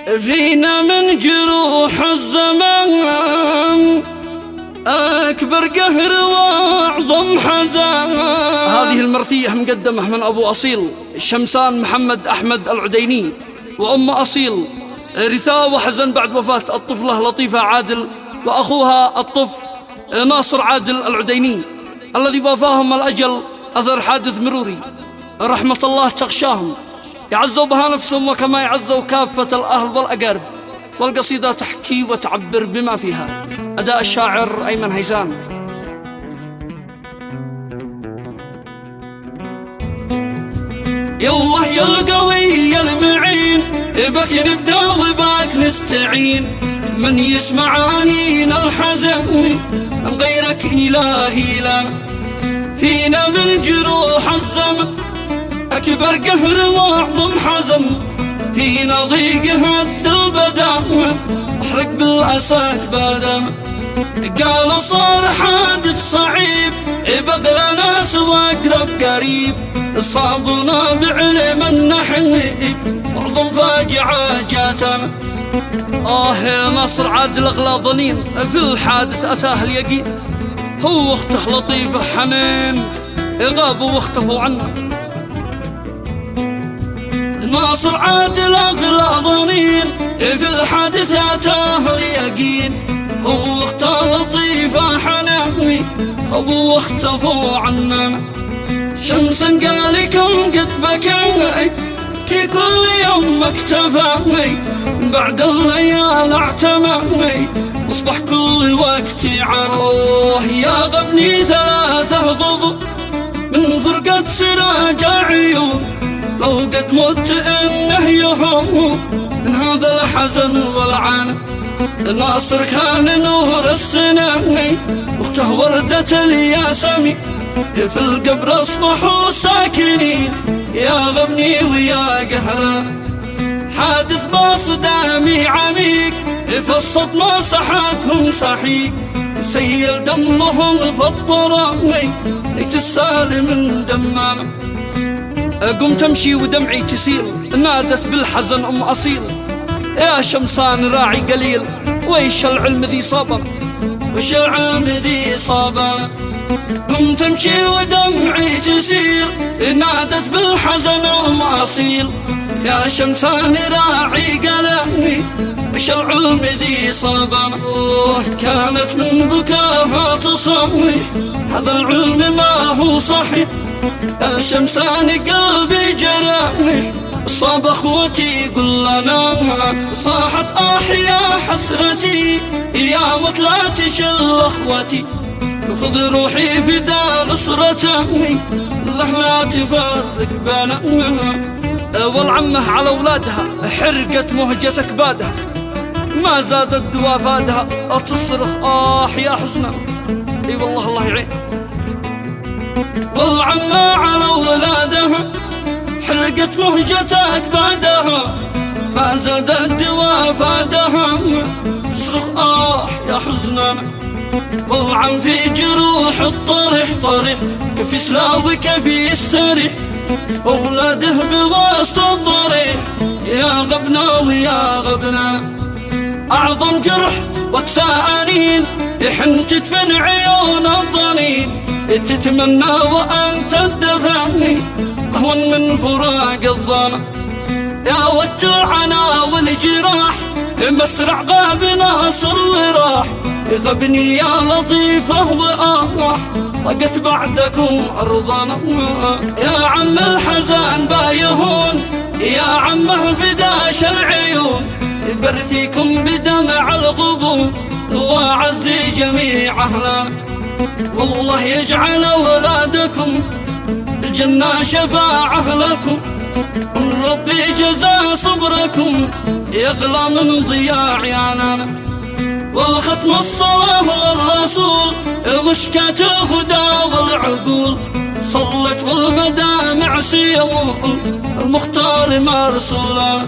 فينا من جروح الزمان أكبر قهر وأعظم حزان. هذه المرثية مقدمة من أبو أصيل شمسان محمد أحمد العديني وأم أصيل رثاء وحزن بعد وفاة الطفلة لطيفة عادل وأخوها الطفل ناصر عادل العديني الذي وافاهم الأجل أثر حادث مروري. رحمة الله تغشاهم، يعزوا بها نفسهم وكما يعزوا كافة الأهل والأقارب. والقصيدة تحكي وتعبر بما فيها. أداء الشاعر أيمن هيزان. يالله يا القوي يا المعين، بك نبدأ وباك نستعين. من يسمع عنينا الحزن غيرك إلهي لنا. فينا من جروح الزمن أكبر قهر وأعظم حزن. فينا ضيق هد البدن أحرق بالأساك بدن. قال صار حادث صعيب بقى ناس وأقرب قريب. صابنا بعلم النحن أعظم فاجعة جاتنا. يا ناصر عادل أغلى ظنين في الحادث أتاه اليقين. هو واخته لطيفة حنين غابوا واختفوا عنا. ناصر عادل أغلى ظنين في الحادث أتاه اليقين. هو واخته لطيفة حنين غابوا واختفوا عنا. شمسا قال كم قد بكى كي كل يوم اكتفى. بعد الليال اعتمى اصبح كل وقتي عروه. يا غبني ثلاثة غضب من فرقة سراج عيون. لو قد مت انه يهم من هذا الحزن والعانى. ناصر كان نور السنة واخته وردة الياسمين. في القبر اصبحوا ساكنين يا غبني ويا قهران. حادث باصدامي عميق في الصدمة صحاكم صحيح. سيل دمهم في الضرامي ليت السالم من دمام. قمت امشي ودمعي تسيل نادت بالحزن ام اصيل. يا شمسان راعي قليل ويش العلم ذي صابنا. وش العلم ذي صابنا. قمت امشي ودمعي تسيل نادت بالحزن ام اصيل. يا شمسان راعي قلمي وش العلم ذي صابنا. كانت من بكاها تصمي هذا العلم ما هو صحيح. يا شمسان قلبي جراني صاب اخوتي قل لنا. صاحت يا حسرتي يا لا تشل اخوتي. خذ روحي فدا نصرتي الله لا تفرق بيننا. والعمه على اولادها حرقت مهجة اكبادها. ما زادت دوا فادها تصرخ يا حزنها. اي والله الله يعين. والعمه على اولادها حرقت مهجة اكبادها. ما زادت دوا فادها تصرخ يا حزننا. والعم في جروح الطرح طرح كيف يسلاوي كيف يستريح. أولاده بوسط الضريح يا غبنا ويا غبنا. أعظم جرح وكسانين يحن تدفن عيون الظنين. تتمنى وأنت تدفني أهون من فراق الظنا. يا ود العنا والجراح مسرع غاب ناصر وراح. غبني يا لطيفة وآه طقت بعدكم أرضنا. يا عم الحزن بايهون يا عمه فداش العيون. برثيكم بدمع الغبون وعزي جميع أهلنا. والله يجعل أولادكم الجنة شفاعة لكم. من ربي جزا صبركم يغلى من ضياع عياننا. والختم الصلاة والرسول مشكاة الهدى والعقول. صلت والمدامع سيوف المختار مرسولا.